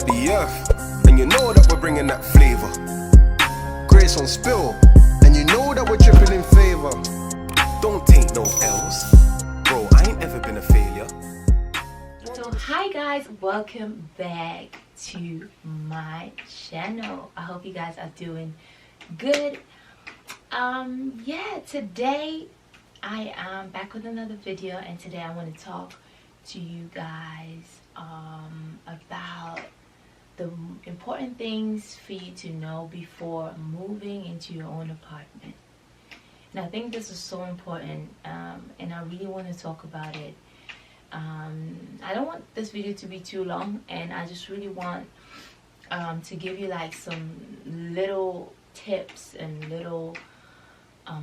the earth, and you know that we're bringing that flavor. Grace on spill, and you know that we're tripping in favor. Don't take no L's, bro, I ain't ever been a failure. So hi guys, welcome back to my channel. I hope you guys are doing good. Yeah, today I am back with another video, and today I want to talk to you guys about the important things for you to know before moving into your own apartment. And I think this is so important, and I really want to talk about it. I don't want this video to be too long, and I just really want to give you like some little tips and little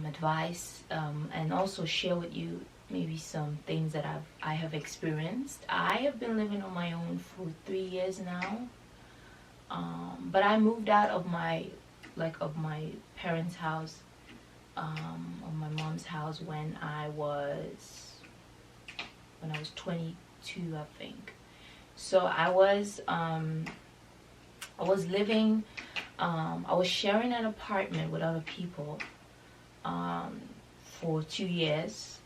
advice, and also share with you maybe some things that I have experienced. I have been living on my own for 3 years now, but I moved out of my parents' house, of my mom's house when I was 22, I think. So I was living, I was sharing an apartment with other people for 2 years,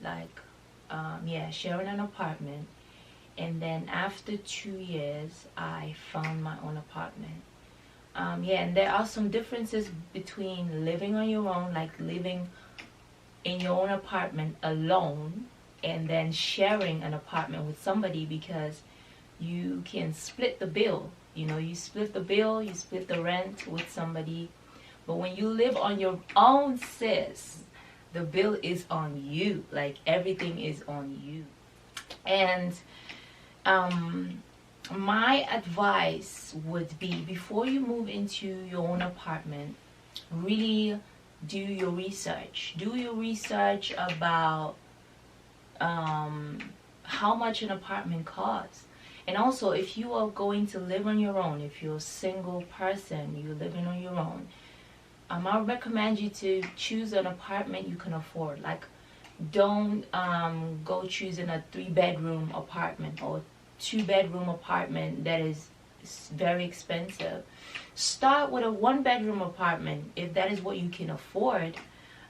sharing an apartment. And then after 2 years I found my own apartment. And there are some differences between living on your own, like living in your own apartment alone, and then sharing an apartment with somebody, because you can split the bill. You know, you split the bill, you split the rent with somebody. But when you live on your own, sis, the bill is on you. Like, everything is on you. And my advice would be, before you move into your own apartment, really do your research. Do your research about how much an apartment costs. And also, if you are going to live on your own, if you're a single person, you're living on your own, I recommend you to choose an apartment you can afford. Like, don't go choosing a 3-bedroom apartment or 2-bedroom apartment that is very expensive. Start with a 1-bedroom apartment if that is what you can afford,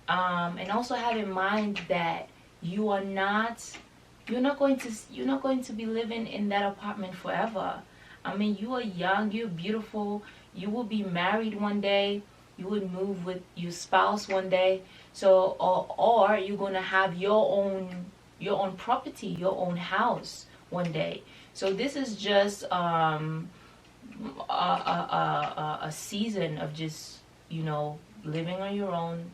and also have in mind that you're not going to be living in that apartment forever. I mean, you are young, you're beautiful, you will be married one day, you would move with your spouse one day. So or you're going to have your own property, your own house one day. So this is just a season of just, living on your own,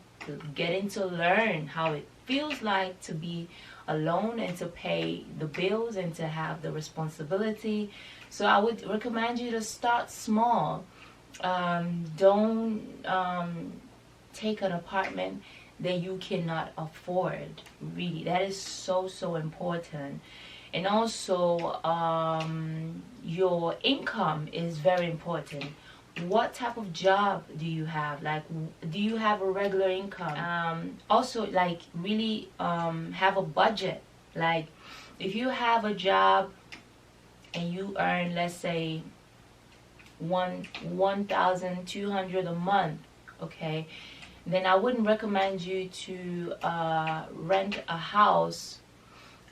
getting to learn how it feels like to be alone and to pay the bills and to have the responsibility. So I would recommend you to start small. Don't take an apartment that you cannot afford. Really, that is so important. And also, your income is very important. What type of job do you have? Like, do you have a regular income? Also, like, really have a budget. Like, if you have a job and you earn, let's say, $1,200 a month, okay, then I wouldn't recommend you to rent a house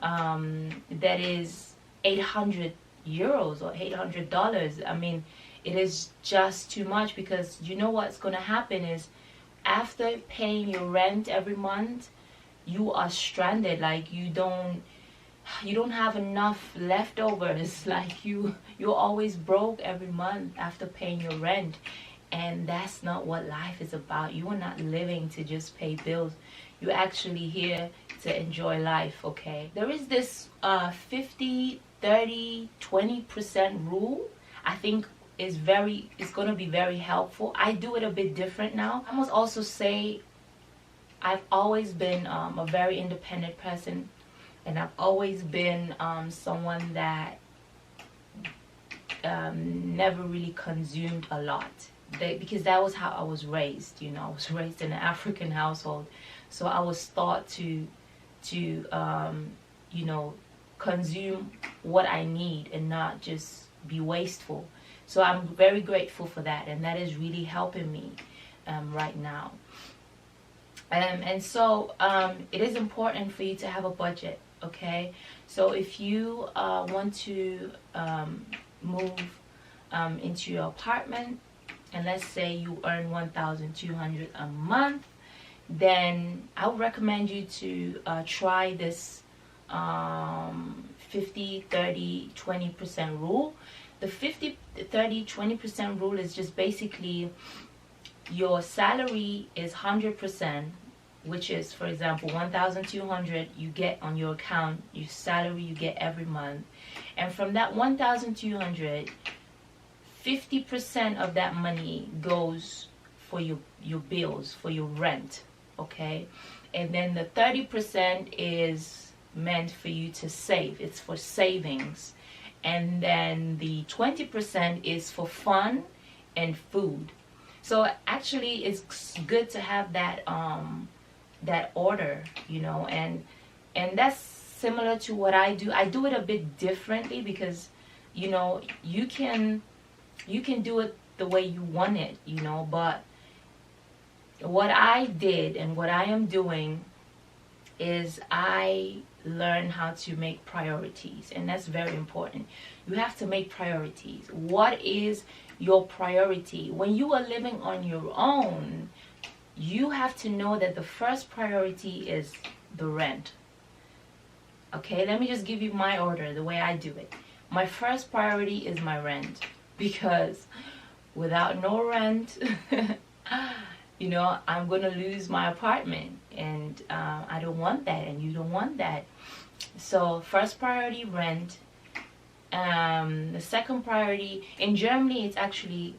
that is 800 euros or $800. I mean, it is just too much, because you know what's going to happen is, after paying your rent every month, you are stranded. Like, you don't have enough leftovers. Like, you're always broke every month after paying your rent. And that's not what life is about. You are not living to just pay bills. You're actually here to enjoy life, okay? There is this 50, 30, 20% rule. I think it's going to be very helpful. I do it a bit different now. I must also say, I've always been a very independent person, and I've always been someone that never really consumed a lot. Because that was how I was raised. I was raised in an African household, so I was taught to consume what I need and not just be wasteful. So I'm very grateful for that, and that is really helping me right now. And so it is important for you to have a budget, okay? So if you want to move into your apartment, and let's say you earn $1,200 a month, then I would recommend you to try this 50, 30, 20% rule. The 50, 30, 20% rule is just basically your salary is 100%, which is, for example, 1,200 you get on your account, your salary you get every month. And from that 1,200, 50% of that money goes for your bills, for your rent, okay? And then the 30% is meant for you to save. It's for savings. And then the 20% is for fun and food. So actually it's good to have that that order, you know, and that's similar to what I do. I do it a bit differently because, you know, you can do it the way you want it, you know, but what I did and what I am doing is I learn how to make priorities, and that's very important. You have to make priorities. What is your priority? When you are living on your own, you have to know that the first priority is the rent. Okay, let me just give you my order, the way I do it. My first priority is my rent, because without no rent, you know, I'm gonna lose my apartment, and I don't want that, and you don't want that. So first priority, rent. The second priority in Germany, it's actually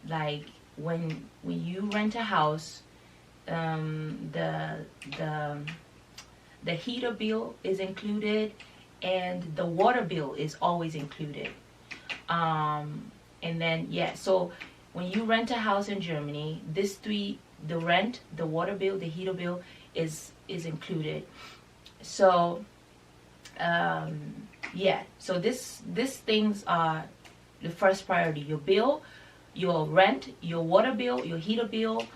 like when you rent a house, the heater bill is included, and the water bill is always included. And then so when you rent a house in Germany, this three, the rent, the water bill, the heater bill is included. So so these things are the first priority: your bill, your rent, your water bill, your heater bill,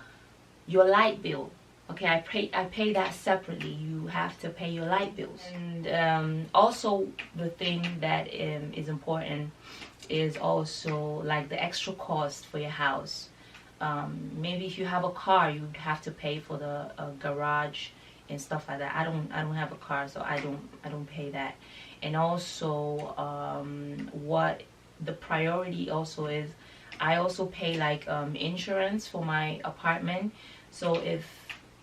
your light bill. Okay, I pay that separately. You have to pay your light bills. And also the thing that is important is also like the extra cost for your house. Maybe if you have a car, you have to pay for the garage and stuff like that. I don't have a car, so I don't pay that. And also what the priority also is, I also pay like insurance for my apartment. So if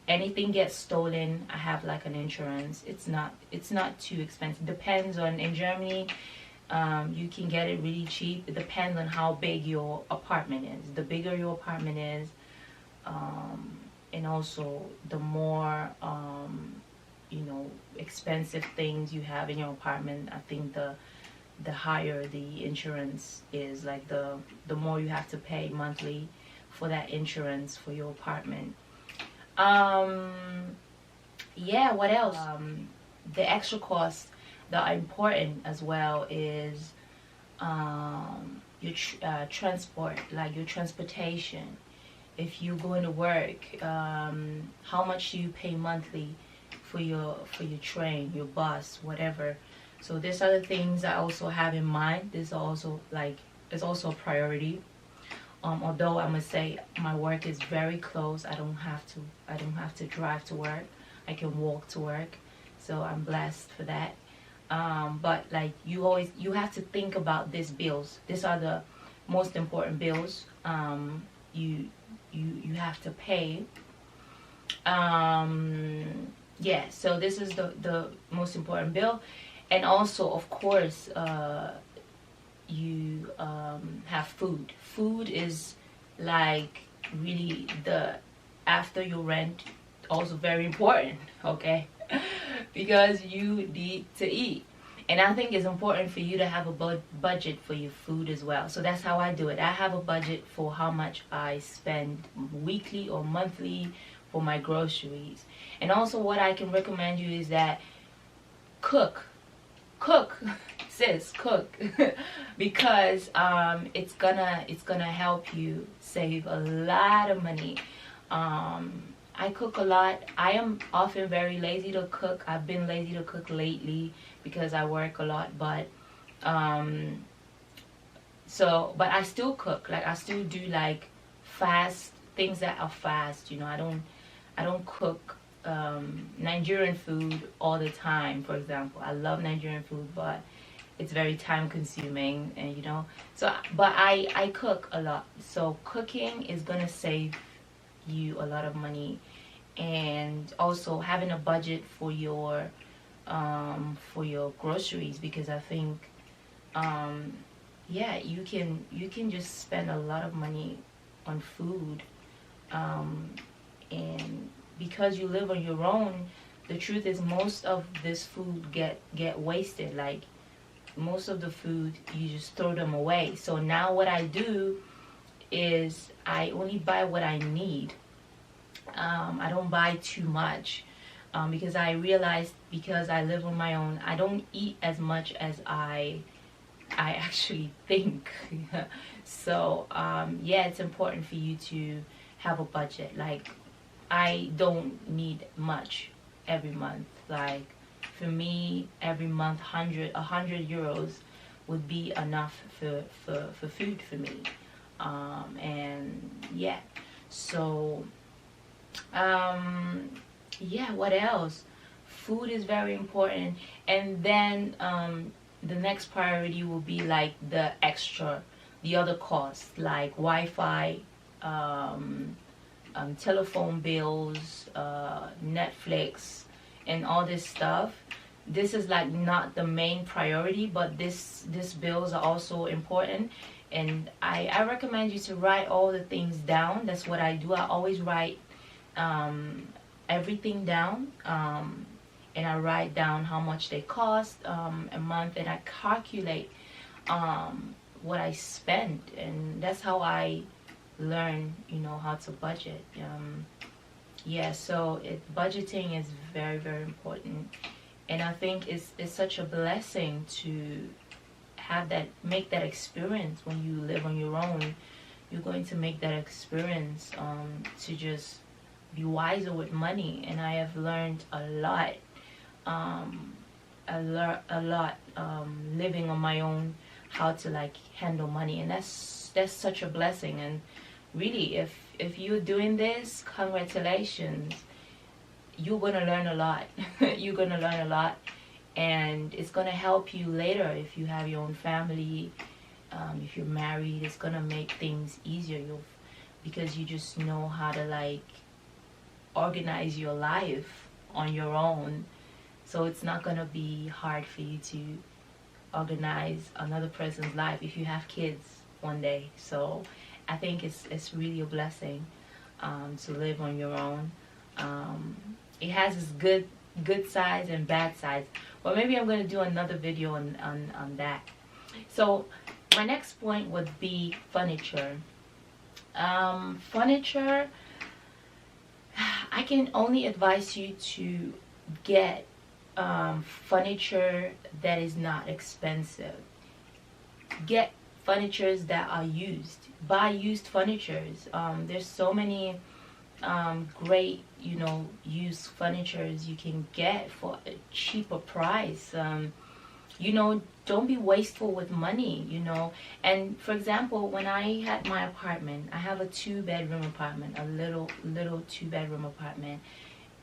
anything gets stolen, I have like an insurance. It's not too expensive. Depends on, in Germany, you can get it really cheap. It depends on how big your apartment is. The bigger your apartment is, and also the more you know, expensive things you have in your apartment, I think the higher the insurance is, like the more you have to pay monthly for that insurance for your apartment. What else? The extra costs that are important as well is your transport, like your transportation. If you're going to work, how much do you pay monthly for your train, your bus, whatever? So these are the things I also have in mind. This is also it's also a priority. Although I must say my work is very close, I don't have to drive to work. I can walk to work, so I'm blessed for that. But like you have to think about these bills. These are the most important bills you have to pay. So this is the most important bill. And also, of course, you have food. Food is like really after your rent, also very important, okay? Because you need to eat. And I think it's important for you to have a budget for your food as well. So that's how I do it. I have a budget for how much I spend weekly or monthly for my groceries. And also what I can recommend you is that cook. sis, cook. Because it's gonna help you save a lot of money. I cook a lot. I am often very lazy to cook. I've been lazy to cook lately because I work a lot, but but I still cook. Like, I still do like fast things that are fast. You know, I don't cook Nigerian food all the time. For example, I love Nigerian food, but it's very time consuming, and you know. So, but I cook a lot. So cooking is gonna save you a lot of money, and also having a budget for your groceries, because I think yeah, you can just spend a lot of money on food, and because you live on your own, the truth is most of this food get wasted. Like, most of the food, you just throw them away. So now what I do is I only buy what I need. I don't buy too much, because I realized, because I live on my own, I don't eat as much as I actually think. So yeah, it's important for you to have a budget. Like, I don't need much every month. Like, for me, every month, 100 euros would be enough for food for me. And yeah, so yeah, what else? Food is very important. And then the next priority will be like the other costs, like Wi-Fi, telephone bills, Netflix, and all this stuff. This is like not the main priority, but these bills are also important. And I recommend you to write all the things down. That's what I do. I always write everything down, and I write down how much they cost a month, and I calculate what I spend, and that's how I learn, you know, how to budget. Yeah, so budgeting is very, very important, and I think it's such a blessing to make that experience. When you live on your own, you're going to make that experience to just be wiser with money. And I have learned a lot living on my own, how to like handle money, and that's such a blessing. And really, if you're doing this, congratulations. You're gonna learn a lot. You're gonna learn a lot, and it's gonna help you later if you have your own family. If you're married, it's gonna make things easier. Because you just know how to like organize your life on your own. So it's not gonna be hard for you to organize another person's life if you have kids one day. So I think it's really a blessing to live on your own. It has its good sides and bad sides, but maybe I'm going to do another video on that. So my next point would be furniture. Furniture, I can only advise you to get furniture that is not expensive. Get furnitures that are used. Buy used furnitures. There's so many great, you know, used furnitures you can get for a cheaper price. You know, don't be wasteful with money, you know. And for example, when I had my apartment, I have a 2-bedroom apartment, a little 2-bedroom apartment.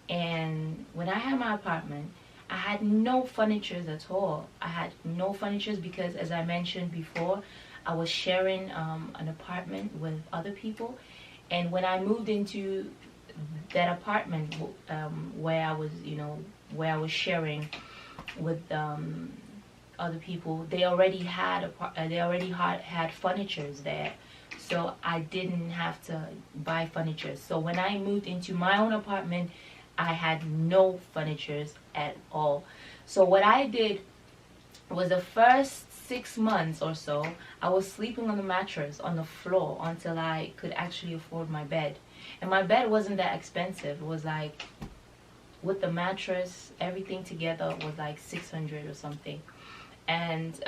And when I had my apartment, I had no furnitures at all. I had no furnitures because, as I mentioned before, I was sharing an apartment with other people. And when I moved into that apartment where I was sharing with other people, they already had furnitures there, so I didn't have to buy furniture. So when I moved into my own apartment, I had no furnitures at all. So what I did was, the first 6 months or so, I was sleeping on the mattress on the floor until I could actually afford my bed. And my bed wasn't that expensive. It was like, with the mattress, everything together was like 600 or something. And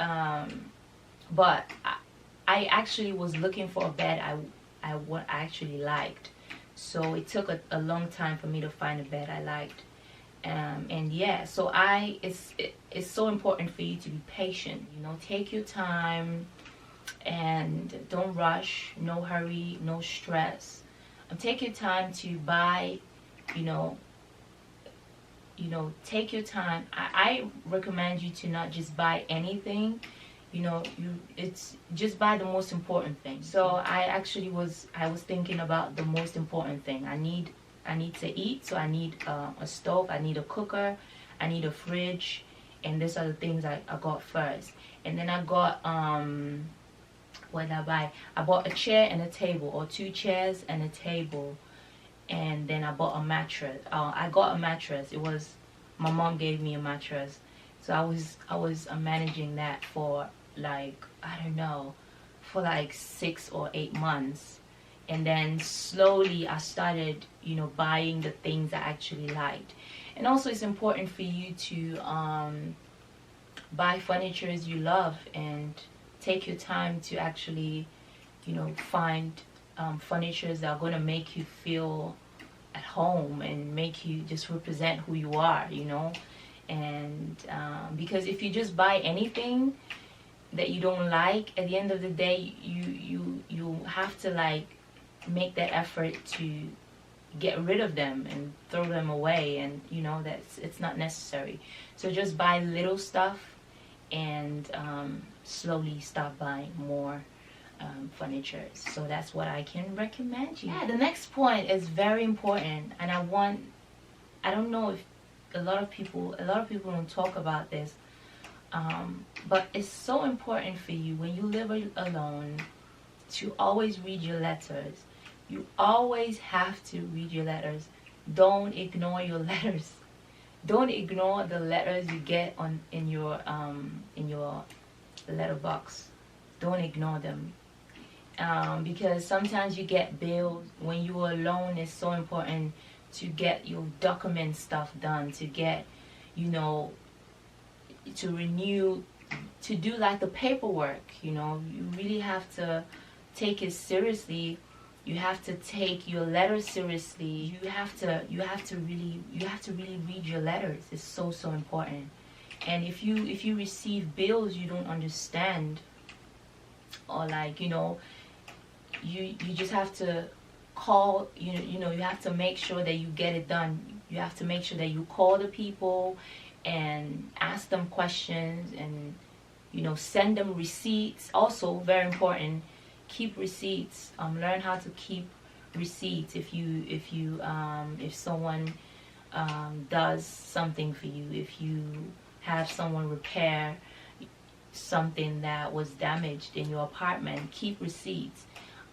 but I actually was looking for a bed I actually liked. So it took a long time for me to find a bed I liked. And yeah, so it's so important for you to be patient. You know, take your time and don't rush. No hurry, no stress. Take your time to buy. You know, take your time. I recommend you to not just buy anything. It's just buy the most important thing. So I was thinking about the most important thing. I need to eat, so I need a stove, I need a cooker, I need a fridge, and these are the things I got first. And then I got what did I buy? I bought a chair and a table, or 2 chairs and a table. And then I bought a mattress. I got a mattress. It was, my mom gave me a mattress, so I was managing that for like, I don't know, for like 6 or 8 months. And then slowly I started, buying the things I actually liked. And also it's important for you to buy furniture you love, and take your time to actually, find furniture that are going to make you feel at home and make you just represent who you are, and because if you just buy anything that you don't like, at the end of the day you have to like make that effort to get rid of them and throw them away, and it's not necessary. So just buy little stuff and slowly stop buying more furniture. So that's what I can recommend you. Yeah, the next point is very important, and I don't know if a lot of people don't talk about this, but it's so important for you when you live alone to always read your letters. You always have to read your letters. Don't ignore your letters. Don't ignore the letters you get in your letterbox. Don't ignore them. Because sometimes you get bills. When you're alone, it's so important to get your document stuff done, to get, to renew, to do like the paperwork. You really have to take it seriously. You have to take your letters seriously. You have to really read your letters. It's so important. And if you receive bills you don't understand, or like, you just have to call, you have to make sure that you get it done. You have to make sure that you call the people and ask them questions, and send them receipts. Also very important, keep receipts. Learn how to keep receipts. If someone does something for you, if you have someone repair something that was damaged in your apartment, keep receipts.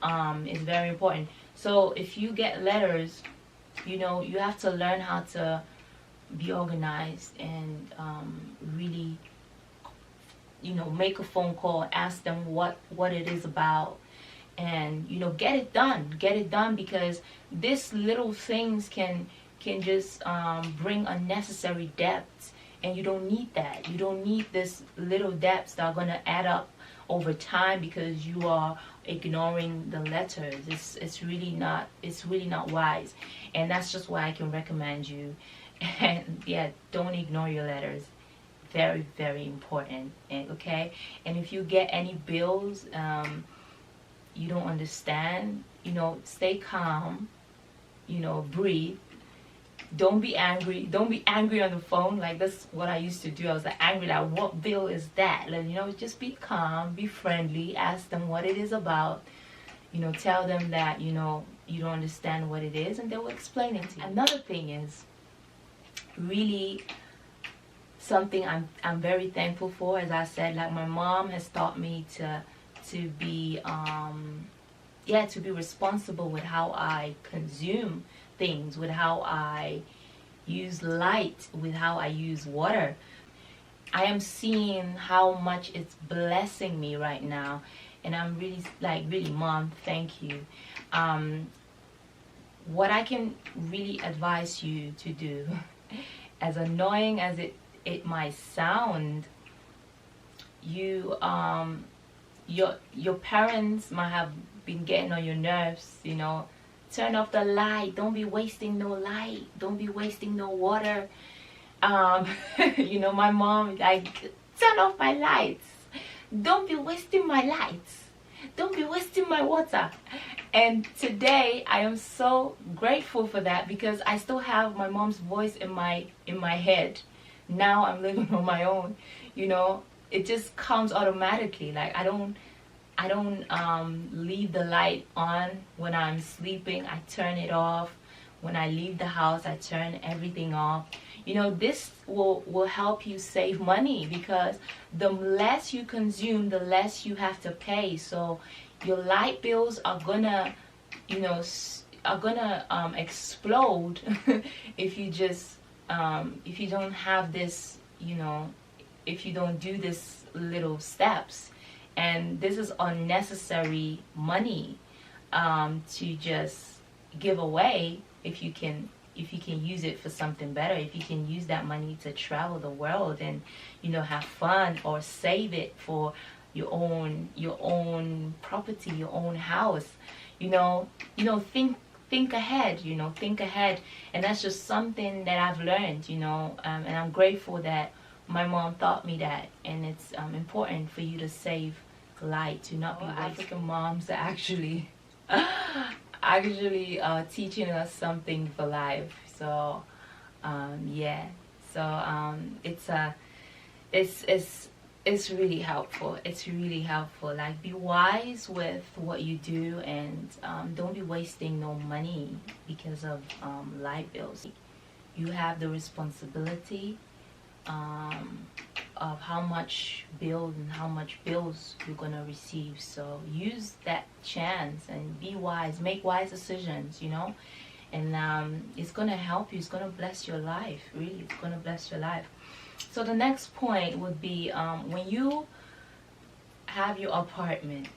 It's very important. So if you get letters, you have to learn how to be organized, and really, make a phone call, ask them what it is about, and get it done, because these little things can just bring unnecessary debts, and you don't need that. You don't need this little debts that are going to add up over time because you are ignoring the letters. It's really not wise, and that's just why I can recommend you. And yeah, don't ignore your letters. Very, very important. Okay, and if you get any bills you don't understand, stay calm, breathe. Don't be angry. Don't be angry on the phone. Like, that's what I used to do. I was like angry, like, what bill is that? Like, just be calm, be friendly, ask them what it is about. Tell them that you don't understand what it is, and they will explain it to you. Another thing is really something I'm very thankful for. As I said, like, my mom has taught me to be to be responsible with how I consume things, with how I use light, with how I use water. I am seeing how much it's blessing me right now, and I'm really, Mom, thank you. What I can really advise you to do, as annoying as it might sound, you your parents might have been getting on your nerves, you know. Turn off the light. Don't be wasting no light. Don't be wasting no water. You know, my mom, like, turn off my lights. Don't be wasting my lights. Don't be wasting my water. And today I am so grateful for that, because I still have my mom's voice in my head. Now I'm living on my own, you know. It just comes automatically. Like, I don't leave the light on when I'm sleeping. I turn it off. When I leave the house, I turn everything off. You know, this will help you save money, because the less you consume, the less you have to pay. So your light bills are gonna, you know, explode if you just if you don't have this, you know, if you don't do this little steps. And this is unnecessary money to just give away. If you can use it for something better, if you can use that money to travel the world and, you know, have fun, or save it for your own property, your own house, you know, think ahead, you know, think ahead. And that's just something that I've learned, you know, and I'm grateful that my mom taught me that. And it's important for you to save light, to not be African moms are actually teaching us something for life. So yeah, so it's really helpful. It's really helpful. Like, be wise with what you do, and don't be wasting no money because of light bills. You have the responsibility of how much bill and how much bills you're gonna receive. So use that chance and be wise, make wise decisions, you know. And it's gonna help you. It's gonna bless your life. Really, it's gonna bless your life. So the next point would be, when you have your apartment,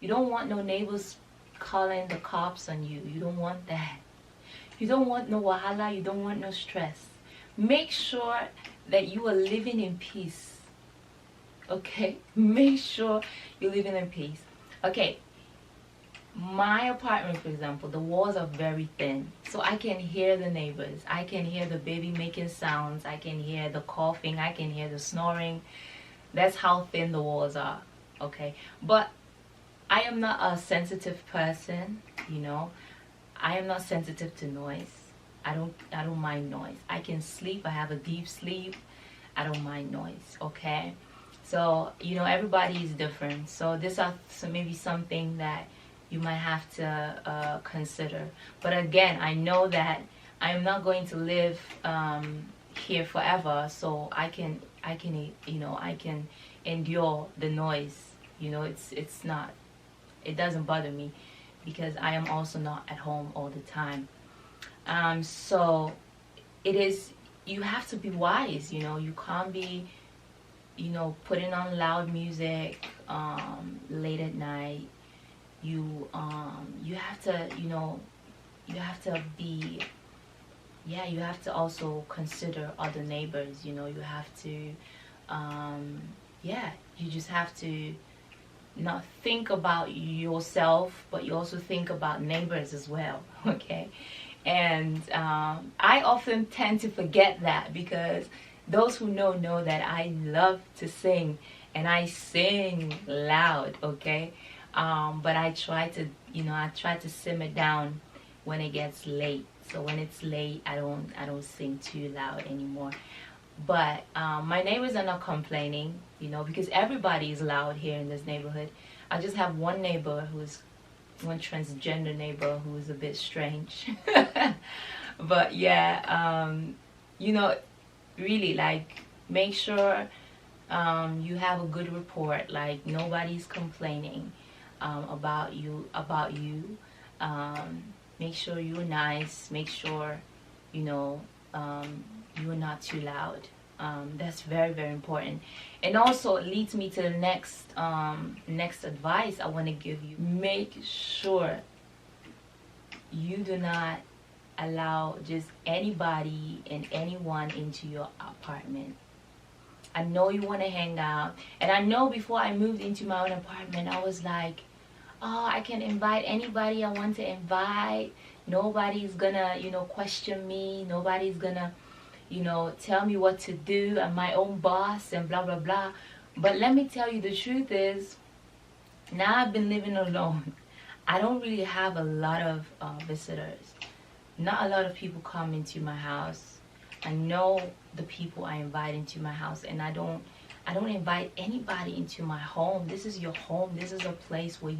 you don't want no neighbors calling the cops on you. You don't want that. You don't want no wahala. You don't want no stress. Make sure that you are living in peace. Okay? Make sure you're living in peace. Okay. My apartment, for example, the walls are very thin. So I can hear the neighbors. I can hear the baby making sounds. I can hear the coughing. I can hear the snoring. That's how thin the walls are. Okay? But I am not a sensitive person, you know. I am not sensitive to noise. I don't mind noise. I can sleep. I have a deep sleep. I don't mind noise. Okay? So, you know, everybody is different. So this is maybe something that you might have to consider. But again, I know that I am not going to live here forever, so I can you know, I can endure the noise. You know, it doesn't bother me, because I am also not at home all the time. So you have to be wise. You know, you can't be, you know, putting on loud music late at night. You have to, you know, you have to be, yeah, you have to also consider other neighbors. You know, you have to yeah, you just have to not think about yourself, but you also think about neighbors as well. Okay? And I often tend to forget that, because those who know that I love to sing, and I sing loud. Okay? But I try to, you know, I try to simmer down when it gets late. So when it's late, I don't sing too loud anymore. But my neighbors are not complaining, you know, because everybody is loud here in this neighborhood. I just have one transgender neighbor who is a bit strange. But yeah, you know, really, like, make sure you have a good report. Like, nobody's complaining about you. Make sure you're nice. Make sure, you know, you are not too loud. That's very, very important. And also, it leads me to the next advice I want to give you. Make sure you do not allow just anybody and anyone into your apartment. I know you want to hang out. And I know before I moved into my own apartment, I was like, oh, I can invite anybody I want to invite. Nobody's gonna, question me. Nobody's gonna, tell me what to do. I'm my own boss and blah, blah, blah. But let me tell you, the truth is, now I've been living alone. I don't really have a lot of visitors. Not a lot of people come into my house. I know the people I invite into my house, and I don't invite anybody into my home. This is your home. This is a place where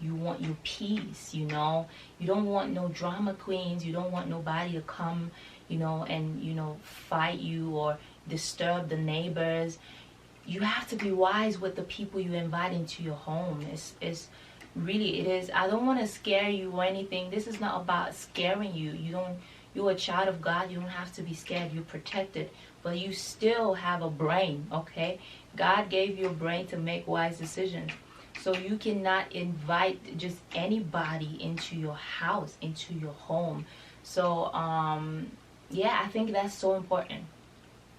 you want your peace, You don't want no drama queens. You don't want nobody to come, and fight you or disturb the neighbors. You have to be wise with the people you invite into your home. It's really, it is. I don't want to scare you or anything. This is not about scaring you. You're a child of God. You don't have to be scared. You're protected. But you still have a brain, okay? God gave you a brain to make wise decisions. So you cannot invite just anybody into your house, into your home. So, yeah, I think that's so important.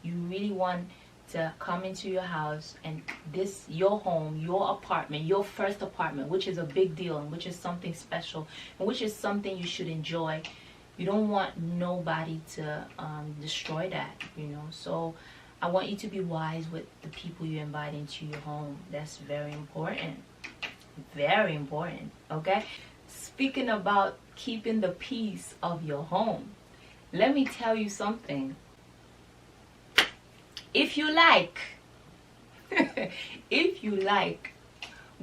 You really want to come into your house, and this, your home, your apartment, your first apartment, which is a big deal and which is something special and which is something you should enjoy. You don't want nobody to destroy that, So I want you to be wise with the people you invite into your home. That's very important. Very important, okay? Speaking about keeping the peace of your home, let me tell you something. If you like,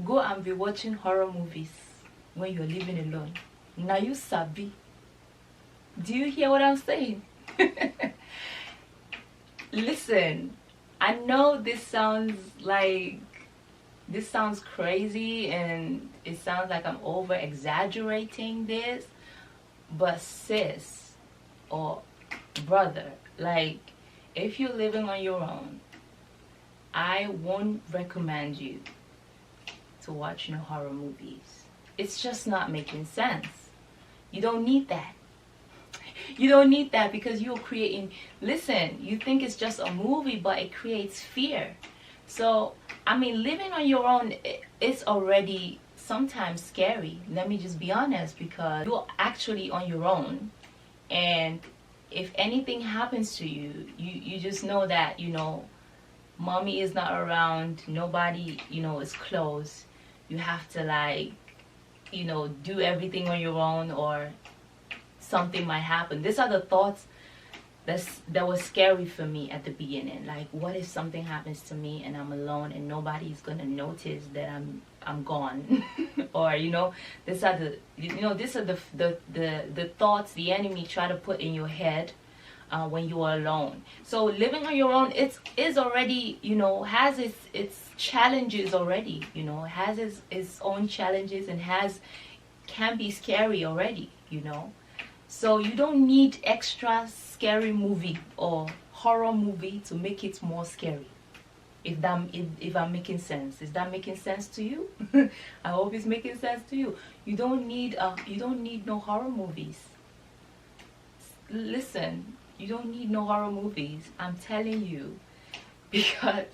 go and be watching horror movies when you're living alone. Now you sabi. Do you hear what I'm saying? Listen, I know this sounds crazy and it sounds like I'm over exaggerating this, but sis or brother, if you're living on your own, I won't recommend you to watch no horror movies. It's just not making sense. You don't need that. You don't need that, because you're creating, listen, you think it's just a movie, but it creates fear. So, living on your own, it's already sometimes scary. Let me just be honest, because you're actually on your own, and if anything happens to you, you just know that, mommy is not around, nobody, is close. You have to do everything on your own, or something might happen. These are the thoughts that was scary for me at the beginning. What if something happens to me and I'm alone and nobody's gonna notice that I'm gone? Or these are the thoughts the enemy try to put in your head when you are alone. So living on your own, is already, has its challenges already. Has its own challenges, and can be scary already. So you don't need extra scary movie or horror movie to make it more scary. If I'm making sense, is that making sense to you? I hope it's making sense to you. You don't need no horror movies. Listen, you don't need no horror movies. I'm telling you, because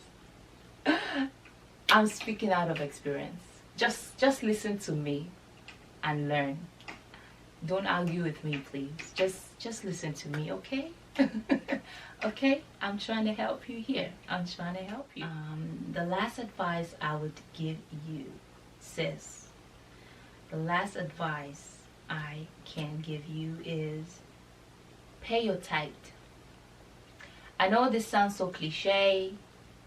I'm speaking out of experience. Just listen to me and learn. Don't argue with me, please. Just listen to me, okay? Okay? I'm trying to help you here. I'm trying to help you. The last advice I would give you, sis, the last advice I can give you is pay your tithe. I know this sounds so cliche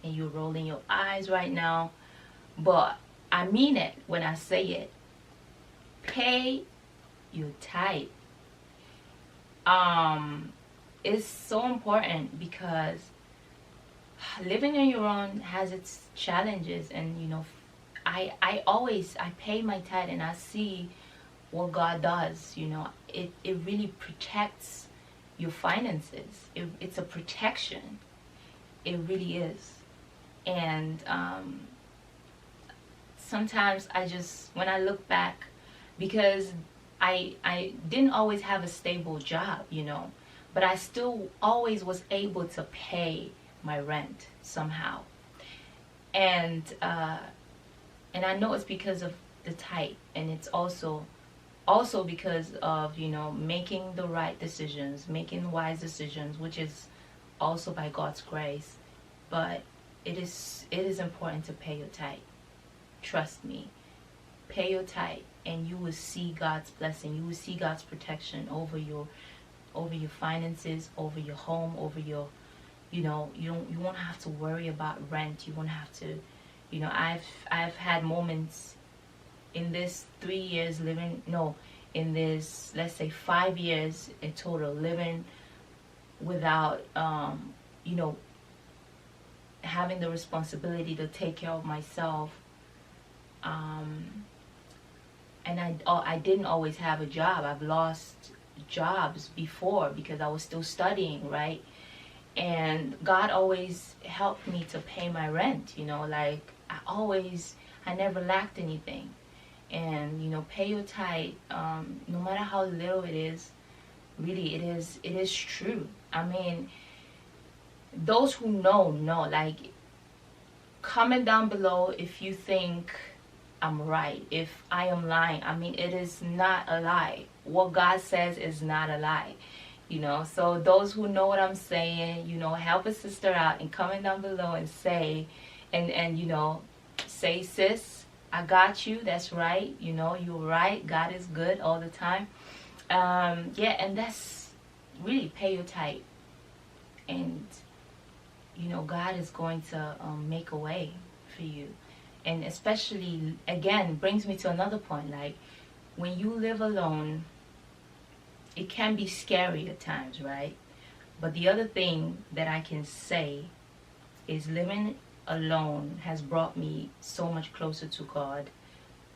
and you're rolling your eyes right now, but I mean it when I say it. Pay your tithe. It's so important, because living on your own has its challenges, and I pay my tithe and I see what God does. It really protects your finances. It's a protection. It really is. And sometimes when I look back, because I didn't always have a stable job, but I still always was able to pay my rent somehow. And I know it's because of the tithe, and it's also because of, you know, making the right decisions, making wise decisions, which is also by God's grace. But it is important to pay your tithe. Trust me, pay your tithe, and you will see God's blessing. You will see God's protection over your finances, over your home, over your, you know, you won't have to worry about rent. You won't have to, you know, I've had moments in this 3 years living, no, in this, let's say 5 years in total, living without, you know, having the responsibility to take care of myself. And I didn't always have a job. I've lost jobs before because I was still studying, right? And God always helped me to pay my rent, you know, like I never lacked anything. And, you know, pay your tithe, no matter how little it is, really it is true. I mean, those who know, like, comment down below if you think I'm right, if I am lying. I mean, it is not a lie. What God says is not a lie, you know. So those who know what I'm saying, you know, help a sister out and comment down below and say, and you know, say, sis, I got you. That's right. You know, you're right. God is good all the time. Yeah, and that's really pay your tithe. And, you know, God is going to make a way for you. And especially, again, brings me to another point. Like, when you live alone, it can be scary at times, right? But the other thing that I can say is living alone has brought me so much closer to God,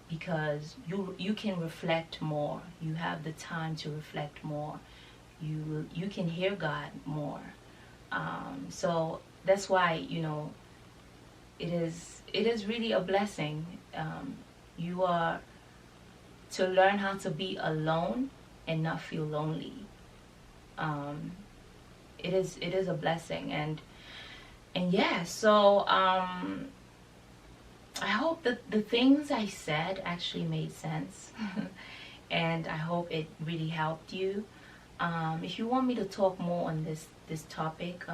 because you can reflect more. You have the time to reflect more. You can hear God more. So that's why, you know, it is really a blessing. You are to learn how to be alone and not feel lonely. It is a blessing. And yeah, so I hope that the things I said actually made sense. And I hope it really helped you. If you want me to talk more on this topic,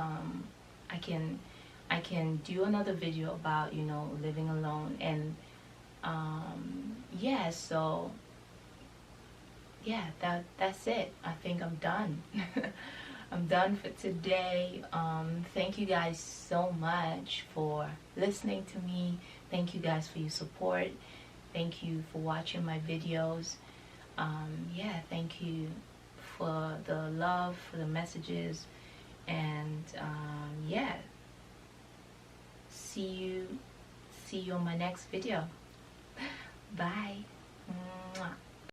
I can do another video about, you know, living alone. And yeah, so yeah, that's it. I think I'm done. I'm done for today. Thank you guys so much for listening to me. Thank you guys for your support. Thank you for watching my videos. Yeah, thank you for the love, for the messages. And yeah, see you on my next video. Bye. Mwah.